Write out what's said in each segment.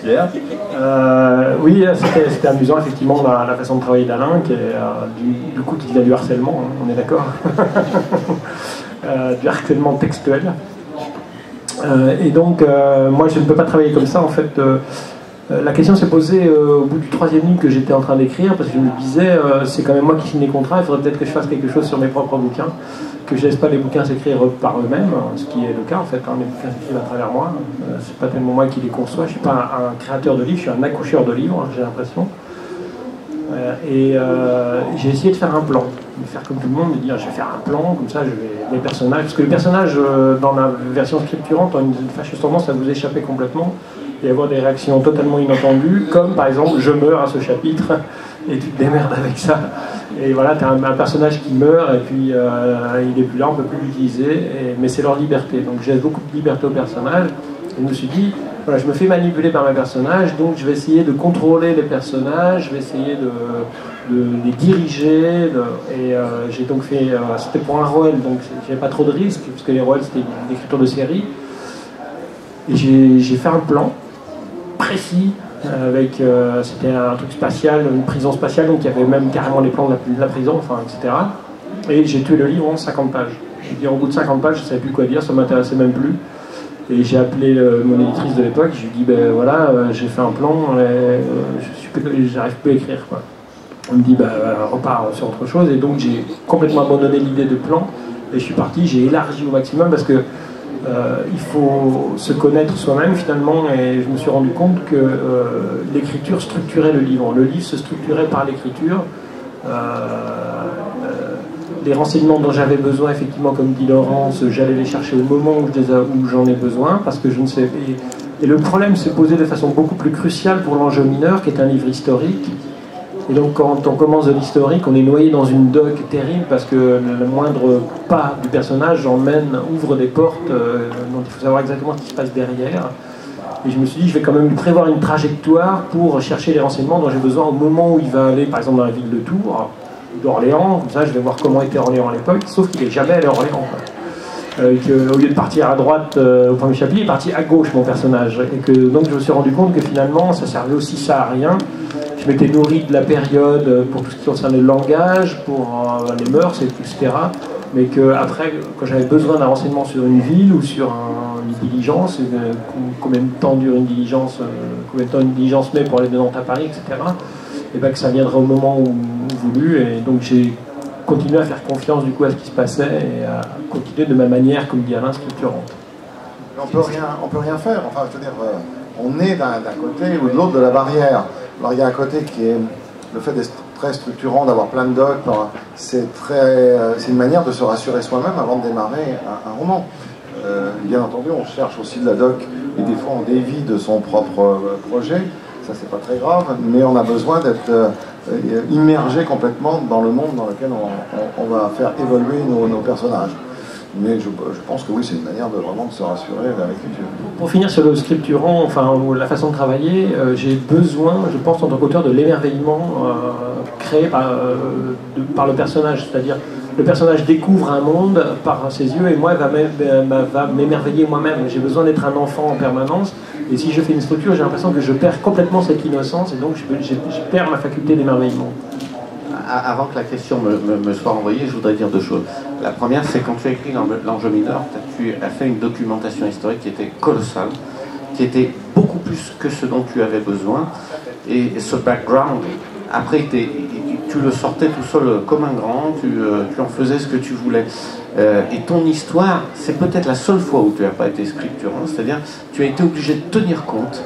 Pierre. Oui, c'était amusant, effectivement, la façon de travailler d'Alain, qui est du coup qui vient du harcèlement, hein, on est d'accord. Du harcèlement textuel. Et donc, moi, je ne peux pas travailler comme ça, en fait. La question s'est posée au bout du 3e livre que j'étais en train d'écrire, parce que je me disais, c'est quand même moi qui signe les contrats, il faudrait peut-être que je fasse quelque chose sur mes propres bouquins, que je laisse pas les bouquins s'écrire par eux-mêmes, ce qui est le cas en fait, hein, mes bouquins s'écrivent à travers moi, c'est pas tellement moi qui les conçois, je suis pas un créateur de livres, je suis un accoucheur de livres, j'ai l'impression. J'ai essayé de faire un plan, de faire comme tout le monde, de dire je vais faire un plan, comme ça je vais les personnages, parce que les personnages dans la version scripturante ont une fâcheuse tendance à vous échapper complètement et avoir des réactions totalement inattendues, comme par exemple je meurs à ce chapitre et tu te démerdes avec ça. Et voilà, tu as un personnage qui meurt et puis il n'est plus là, on ne peut plus l'utiliser, mais c'est leur liberté. Donc j'ai beaucoup de liberté au personnage. Et je me suis dit, voilà, je me fais manipuler par mes personnages, donc je vais essayer de contrôler les personnages, je vais essayer de les diriger. Et j'ai donc fait, c'était pour un rôle, donc j'avais pas trop de risques, parce que les rôles c'était une écriture de série. Et j'ai fait un plan précis, avec c'était un truc spatial, une prison spatiale, donc il y avait même carrément les plans de la prison, enfin, etc. Et j'ai tué le livre en 50 pages. J'ai dit, au bout de 50 pages, je ne savais plus quoi dire, ça ne m'intéressait même plus. Et j'ai appelé mon éditrice de l'époque, je lui ai dit, ben voilà, j'ai fait un plan, j'arrive plus à écrire, quoi. On me dit, ben repars sur autre chose, et donc j'ai complètement abandonné l'idée de plan, et je suis parti, j'ai élargi au maximum, parce que il faut se connaître soi-même finalement, et je me suis rendu compte que l'écriture structurait le livre. Le livre se structurait par l'écriture. Les renseignements dont j'avais besoin, effectivement, comme dit Laurence, j'allais les chercher au moment où j'en ai besoin, parce que je ne sais. Et le problème s'est posé de façon beaucoup plus cruciale pour l'enjeu mineur, qui est un livre historique. Et donc quand on commence de l'historique, on est noyé dans une doc terrible parce que le moindre pas du personnage ouvre des portes dont il faut savoir exactement ce qui se passe derrière. Et je me suis dit, je vais quand même lui prévoir une trajectoire pour chercher les renseignements dont j'ai besoin au moment où il va aller, par exemple dans la ville de Tours, d'Orléans, comme ça je vais voir comment était Orléans à l'époque, sauf qu'il n'est jamais allé à Orléans. Au lieu de partir à droite au premier chapitre, il est parti à gauche, mon personnage. Et donc je me suis rendu compte que finalement ça servait aussi ça à rien. Je m'étais nourri de la période pour tout ce qui concerne le langage, pour les mœurs, etc. Mais qu'après, quand j'avais besoin d'un renseignement sur une ville ou sur une diligence, combien de temps dure une diligence, combien de temps une diligence met pour aller de Nantes à Paris, etc., et bien que ça viendrait au moment où voulu. Et donc j'ai continué à faire confiance du coup à ce qui se passait et à continuer de ma manière, comme dit Alain, structurante. On peut rien faire. Enfin, je veux dire, on est d'un côté ou de l'autre de la barrière. Alors il y a un côté qui est le fait d'être très structurant, d'avoir plein de docs. C'est une manière de se rassurer soi-même avant de démarrer un roman. Bien entendu, on cherche aussi de la doc et des fois on dévie de son propre projet. Ça, c'est pas très grave, mais on a besoin d'être immergé complètement dans le monde dans lequel on va faire évoluer nos personnages. Mais je pense que oui, c'est une manière vraiment de se rassurer vers l'écriture. Pour finir sur le scripturant, enfin la façon de travailler, j'ai besoin, je pense, en tant qu'auteur, de l'émerveillement créé par le personnage. C'est-à-dire, le personnage découvre un monde par ses yeux et moi, va m'émerveiller moi-même. J'ai besoin d'être un enfant en permanence. Et si je fais une structure, j'ai l'impression que je perds complètement cette innocence et donc je perds ma faculté d'émerveillement. Avant que la question me soit envoyée, je voudrais dire deux choses. La première, c'est quand tu as écrit L'Ange mineur, tu as fait une documentation historique qui était colossale, qui était beaucoup plus que ce dont tu avais besoin. Et ce background, après, tu le sortais tout seul comme un grand, tu en faisais ce que tu voulais. Et ton histoire, c'est peut-être la seule fois où tu n'as pas été scripturant, c'est-à-dire tu as été obligé de tenir compte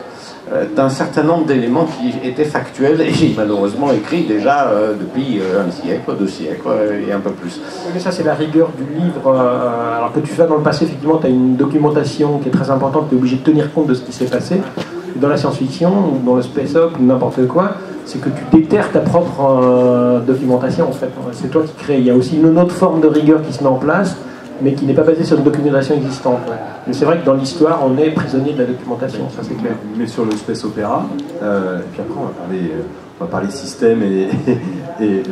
d'un certain nombre d'éléments qui étaient factuels et malheureusement écrits déjà depuis un siècle, 2 siècles et un peu plus. Mais ça, c'est la rigueur du livre. Alors que tu fais dans le passé, effectivement, tu as une documentation qui est très importante, tu es obligé de tenir compte de ce qui s'est passé. Et dans la science-fiction, ou dans le space-up, ou n'importe quoi, c'est que tu déterres ta propre documentation, en fait. C'est toi qui crée. Il y a aussi une autre forme de rigueur qui se met en place, mais qui n'est pas basée sur une documentation existante. Ouais. Mais c'est vrai que dans l'histoire, on est prisonnier de la documentation, ça c'est clair. Mais sur le space opéra, et puis après on va parler système et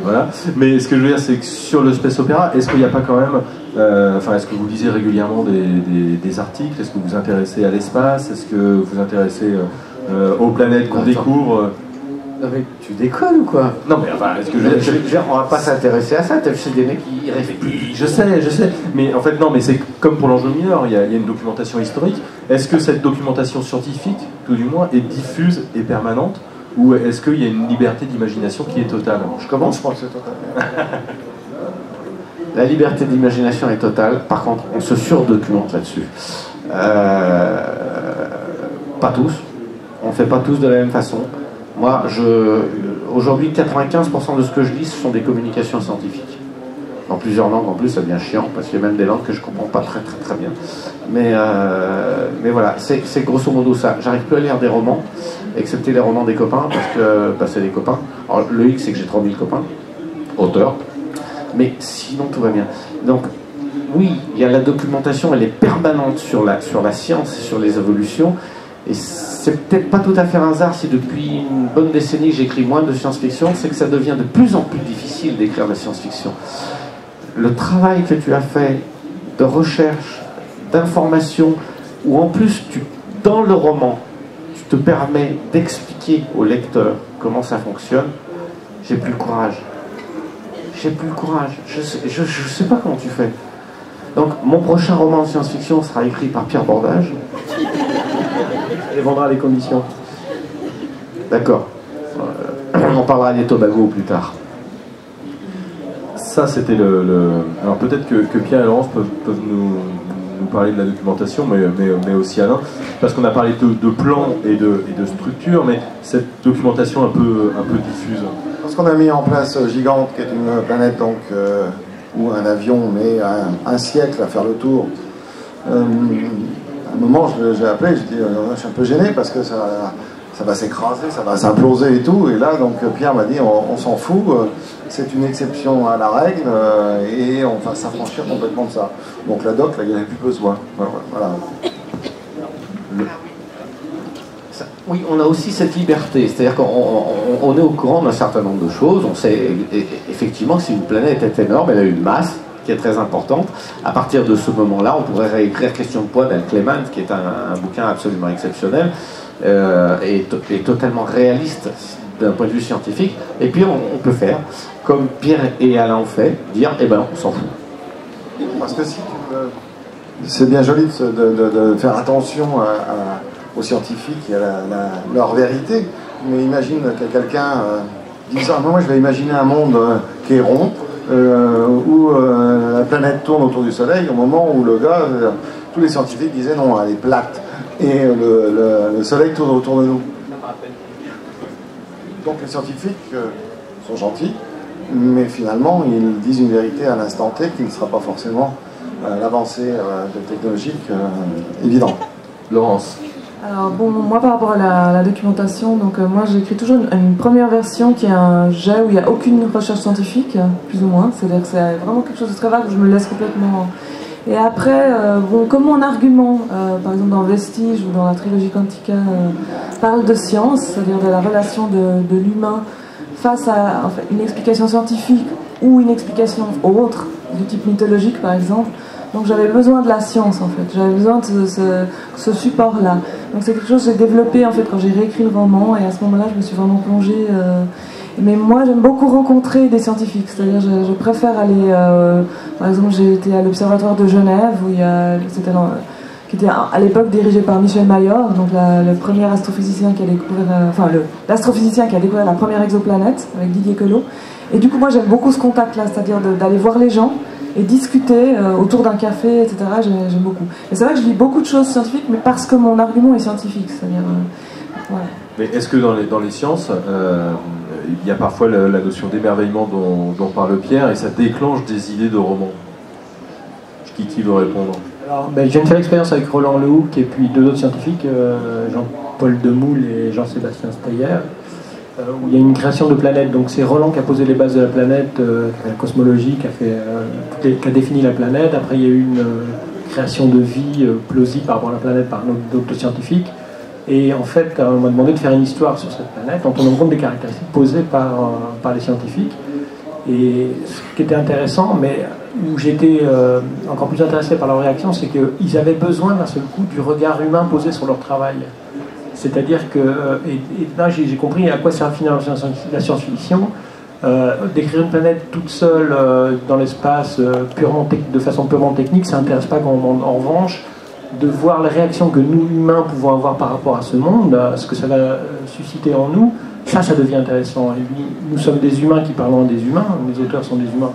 voilà. Mais ce que je veux dire, c'est que sur le space opéra, est-ce qu'il n'y a pas quand même, est-ce que vous lisez régulièrement des articles? Est-ce que vous vous intéressez à l'espace? Est-ce que vous vous intéressez aux planètes qu'on découvre. Non mais tu déconnes ou quoi? Non mais enfin, est-ce que on va pas s'intéresser à ça, c'est des mecs qui réfléchissent. Je sais, mais en fait non, mais c'est comme pour l'enjeu mineur, il y a une documentation historique. Est-ce que cette documentation scientifique, tout du moins, est diffuse et permanente, ou est-ce qu'il y a une liberté d'imagination qui est totale? Je crois que c'est total. La liberté d'imagination est totale, par contre on se surdocumente là-dessus. Pas tous, on ne fait pas tous de la même façon. Moi, aujourd'hui, 95% de ce que je lis, ce sont des communications scientifiques. Dans plusieurs langues, en plus, ça devient chiant, parce qu'il y a même des langues que je ne comprends pas très bien. Mais voilà, c'est grosso modo ça. J'arrive plus à lire des romans, excepté les romans des copains, parce que c'est des copains. Alors, le hic, c'est que j'ai 3000 copains, auteurs, mais sinon, tout va bien. Donc, oui, il y a la documentation, elle est permanente sur la science et sur les évolutions, et c'est peut-être pas tout à fait un hasard si depuis une bonne décennie j'écris moins de science-fiction, c'est que ça devient de plus en plus difficile d'écrire de la science-fiction. Le travail que tu as fait de recherche, d'information, où en plus dans le roman, tu te permets d'expliquer au lecteur comment ça fonctionne, j'ai plus le courage. J'ai plus le courage. Je sais pas comment tu fais. Donc mon prochain roman de science-fiction sera écrit par Pierre Bordage. Et vendra les conditions. D'accord. On en parlera des Tobago plus tard. Ça, c'était Alors peut-être que Pierre et Laurence peuvent nous parler de la documentation, mais aussi Alain, parce qu'on a parlé de plans et de structure, mais cette documentation un peu diffuse. Parce qu'on a mis en place Gigante, qui est une planète donc, où un avion met un siècle à faire le tour. À un moment, j'ai appelé, je dis, je suis un peu gêné parce que ça va s'écraser, ça va s'imploser et tout. Et là, donc Pierre m'a dit, on s'en fout, c'est une exception à la règle et on va s'affranchir complètement de ça. Donc la doc, là, il n'y avait plus besoin. Voilà. Oui, on a aussi cette liberté, c'est-à-dire qu'on est au courant d'un certain nombre de choses, on sait effectivement que si une planète est énorme, elle a une masse qui est très importante. À partir de ce moment-là, on pourrait réécrire Question de poids d'Al Clement, qui est un bouquin absolument exceptionnel et totalement réaliste d'un point de vue scientifique. Et puis on peut faire, comme Pierre et Alain ont fait, dire, eh ben on s'en fout. Parce que si c'est bien joli de faire attention aux scientifiques et à leur vérité, mais imagine que quelqu'un dise « moi je vais imaginer un monde qui est rond, où la planète tourne autour du Soleil », au moment où le gars, tous les scientifiques disaient « non, elle est plate, et le Soleil tourne autour de nous ». Donc les scientifiques sont gentils, mais finalement ils disent une vérité à l'instant T qui ne sera pas forcément l'avancée technologique évidente. Laurence. Alors bon, moi par rapport à la documentation, donc moi j'écris toujours une première version qui est un jet où il n'y a aucune recherche scientifique, plus ou moins, c'est-à-dire que c'est vraiment quelque chose de très vague où je me laisse complètement... Et après, bon, comme mon argument, par exemple dans Vestige ou dans la trilogie Quantica, parle de science, c'est-à-dire de la relation de l'humain face à en fait, une explication scientifique ou une explication autre, du type mythologique par exemple. Donc j'avais besoin de la science en fait, j'avais besoin de ce support-là. Donc c'est quelque chose que j'ai développé en fait quand j'ai réécrit le roman, et à ce moment-là je me suis vraiment plongée. Mais moi j'aime beaucoup rencontrer des scientifiques, c'est-à-dire je préfère aller, par exemple j'ai été à l'Observatoire de Genève, où il y a, qui était à l'époque dirigé par Michel Mayor, donc le premier astrophysicien qui a découvert, l'astrophysicien qui a découvert la première exoplanète avec Didier Queloz. Et du coup moi j'aime beaucoup ce contact-là, c'est-à-dire d'aller voir les gens et discuter autour d'un café, etc. J'aime beaucoup. Et c'est vrai que je lis beaucoup de choses scientifiques, mais parce que mon argument est scientifique, c'est-à-dire... ouais. Mais est-ce que dans les sciences, il y a parfois la notion d'émerveillement dont parle Pierre, et ça déclenche des idées de romans? Qui veut répondre? Alors, je viens de faire l'expérience avec Roland Lehoucq et puis deux autres scientifiques, Jean-Paul Demoule et Jean-Sébastien Steyer, où il y a une création de planète. Donc c'est Roland qui a posé les bases de la planète, la cosmologie, qui a défini la planète. Après il y a eu une création de vie plausible par rapport à la planète par d'autres scientifiques. Et en fait, on m'a demandé de faire une histoire sur cette planète en tenant compte des caractéristiques posées par les scientifiques. Et ce qui était intéressant, mais où j'étais encore plus intéressé par leur réaction, c'est qu'ils avaient besoin d'un seul coup du regard humain posé sur leur travail. C'est-à-dire que, et là j'ai compris à quoi sert finalement la science-fiction. D'écrire une planète toute seule dans l'espace de façon purement technique, ça n'intéresse pas. En revanche, de voir les réactions que nous humains pouvons avoir par rapport à ce monde, ce que ça va susciter en nous, ça devient intéressant. Et nous sommes des humains qui parlons à des humains, les auteurs sont des humains,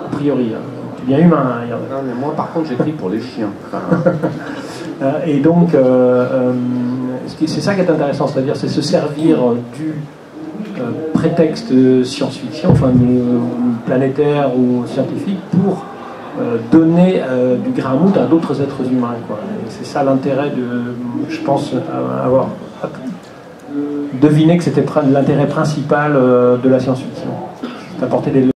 a priori. C'est bien humain. Non, mais moi par contre j'écris pour les chiens. Et donc, c'est ça qui est intéressant, c'est-à-dire c'est se servir du prétexte science-fiction, enfin planétaire ou scientifique, pour donner du grain à moudre à d'autres êtres humains. C'est ça l'intérêt je pense, avoir deviné que c'était l'intérêt principal de la science-fiction. C'est apporter des